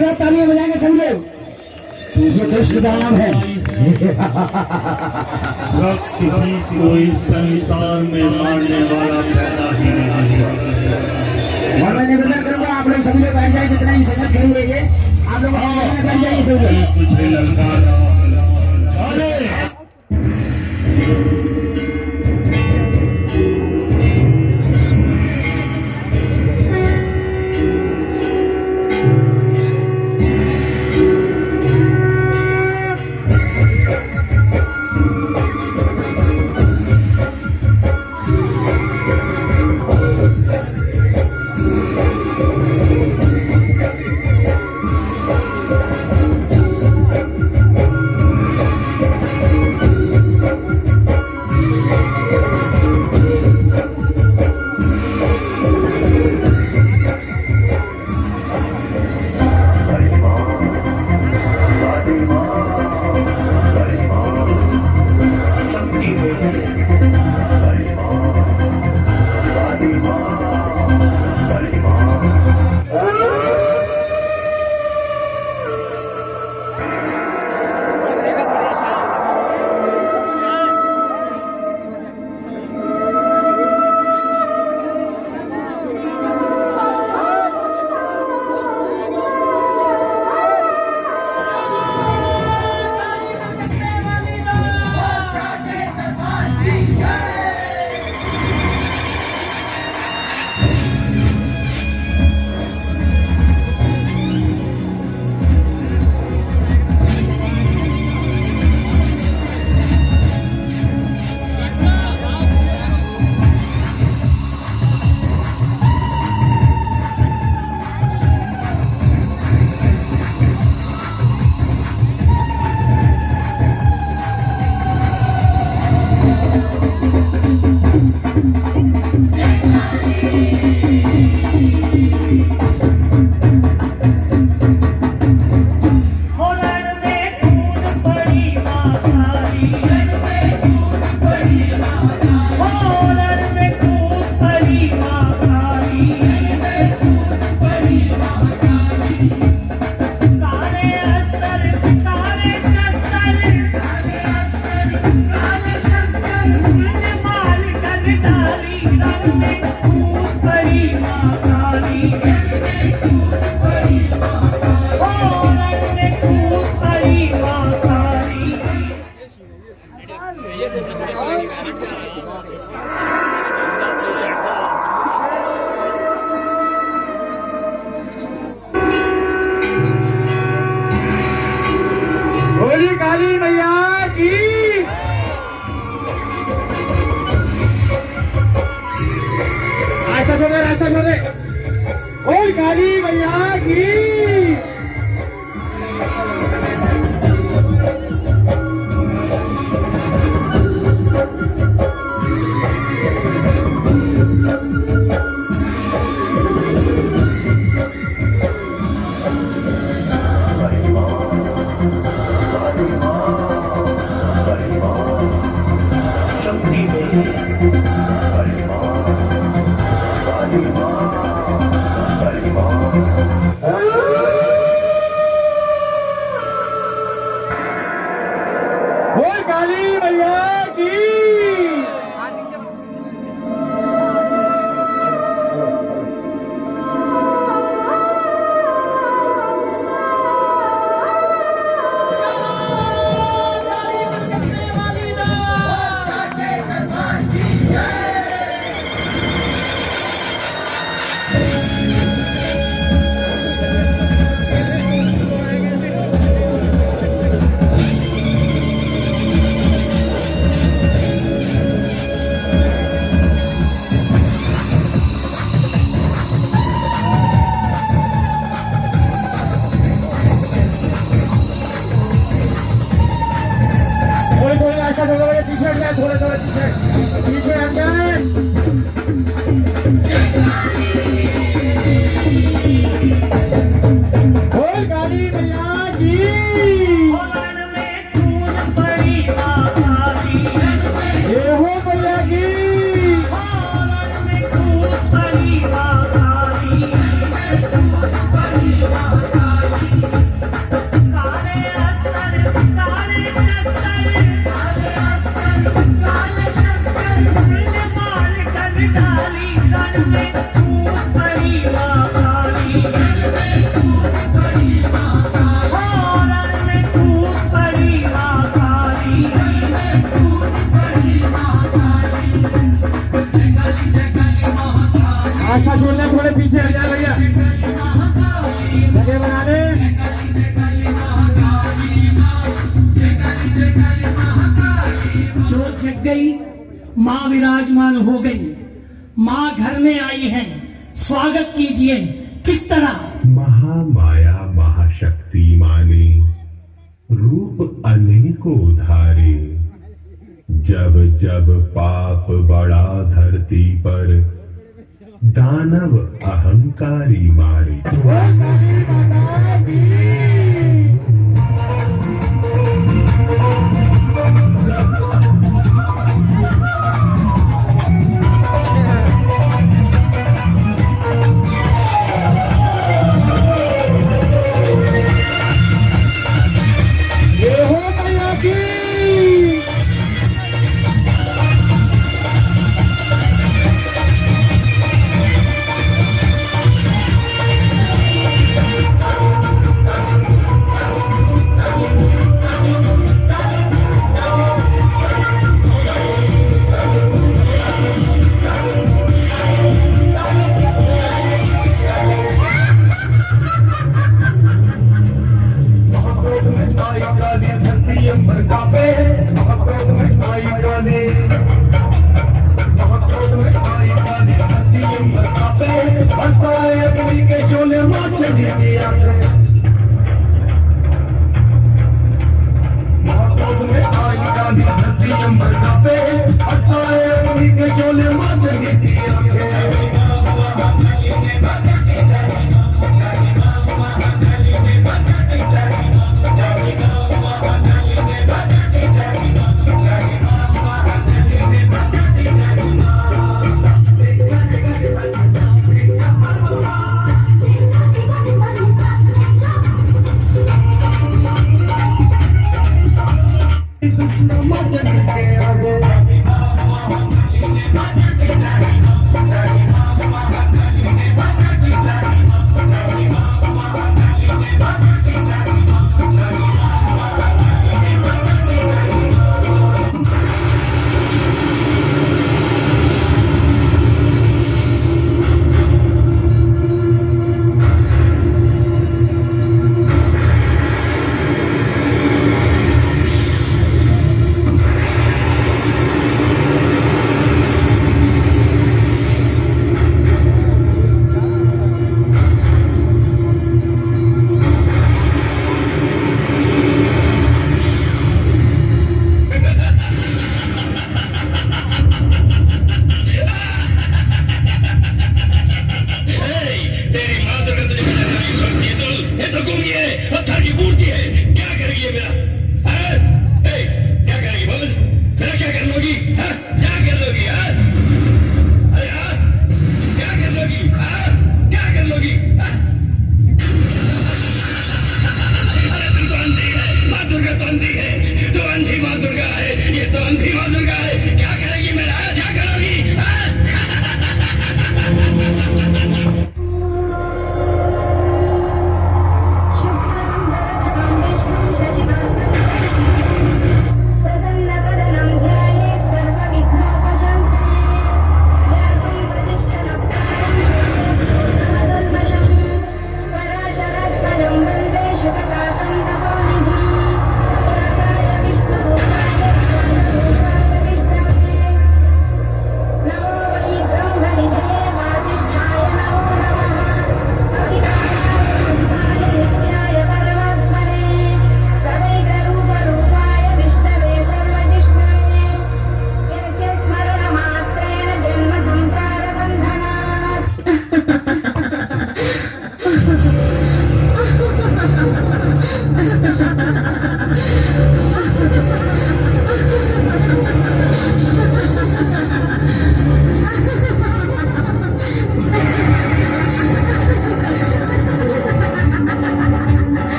जोरदार तालियां बजाएंगे सब लोग। ये दुष्ट दानव है। किसी को इस संसार में मारने वाला पैदा ही नहीं। और मैं निवेदन करूंगा आप लोग सभी लोग बैठ जाइए, जितना भी संगत खड़ी हुई है आप लोग बैठ जाइए सब लोग। कुछ ललकारा काली मैया की। रास्ता छोड़ दे। और काली मैया की। काली माँ छिप गई, माँ विराजमान हो गई। माँ घर में आई है, स्वागत कीजिए। किस तरह? महामाया महाशक्ति माने, रूप अनेकों धारे। जब जब पाप बढ़ा धरती पर, दानव अहंकारी मारे।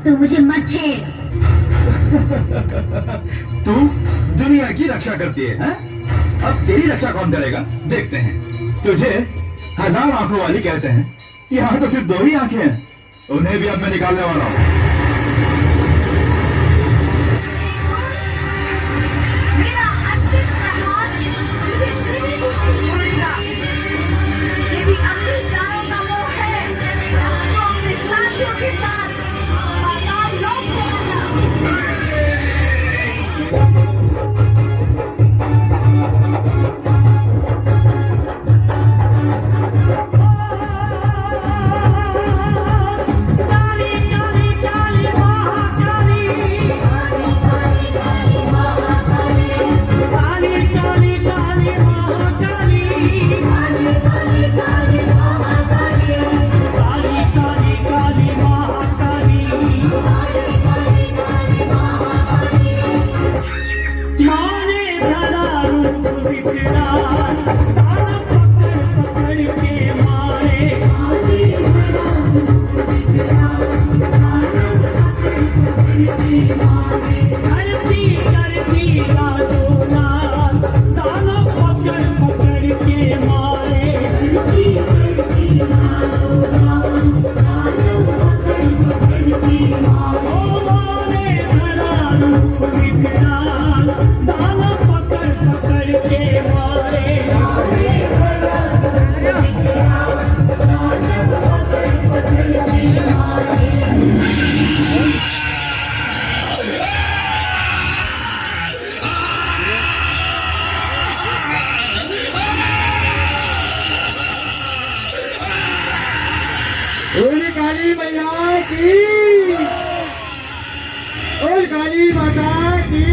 तू मुझे मत छेड़। तू दुनिया की रक्षा करती है, हैं? अब तेरी रक्षा कौन करेगा देखते हैं। तुझे 1000 आंखों वाली कहते हैं, यहाँ तो सिर्फ 2 ही आंखें हैं, उन्हें भी अब मैं निकालने वाला हूं। मेरा अंतिम प्रहार मुझे जीवित नहीं छोड़ेगा। धरती करती रातों रात दाना पकड़ पकड़ के मारे ओ मारे धरा रूप विकराल दाना पकड़ पकड़ के मारे बोली काली मैया की, बोल काली माता की।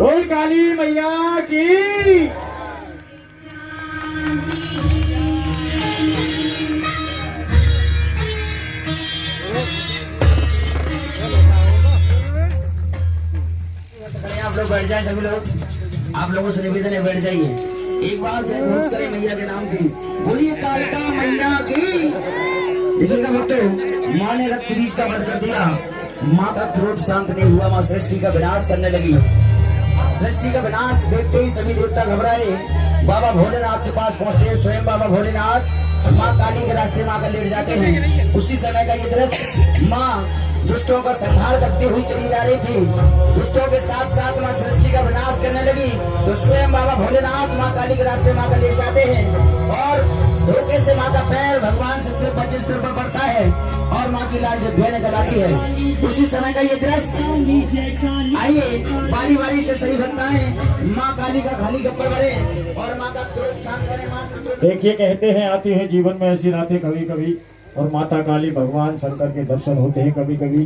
बोल काली मैया की। आप लोग बैठ जाए, सभी लोग, आप लोगों से निवेदन है बैठ जाइए। एक बार जय घोष करें मैया के नाम की, बोलिए कालिका मैया की। देखिएगा भक्तों, माँ ने रक्त बीज का वध कर दिया, माँ का क्रोध शांत नहीं हुआ, माँ सृष्टि का विनाश करने लगी। सृष्टि का विनाश देखते ही सभी देवता घबराए, बाबा भोलेनाथ के पास पहुंचते हैं। स्वयं बाबा भोलेनाथ माँ काली के रास्ते में आकर लेट जाते हैं। उसी समय का ये दृश्य, माँ दुष्टों का संहार करती हुई चली जा रही थी, दुष्टों के साथ साथ माँ सृष्टि का विनाश करने लगी। तो स्वयं बाबा भोलेनाथ माँ काली के रास्ते में आकर लेट जाते हैं और धोखे से माँ का पैर भगवान शिव के पच्चीस पर पड़ता है और माँ की लाल जब निकल आती है। उसी समय का ये दृश्य, आइए बारी बारी से सही भक्ताएं माँ काली का खाली गप्पर भरे और माँ का क्रोध शांत करें। देखिए, कहते हैं आती है जीवन में ऐसी रातें कभी कभी, और माता काली भगवान शंकर के दर्शन होते हैं कभी कभी।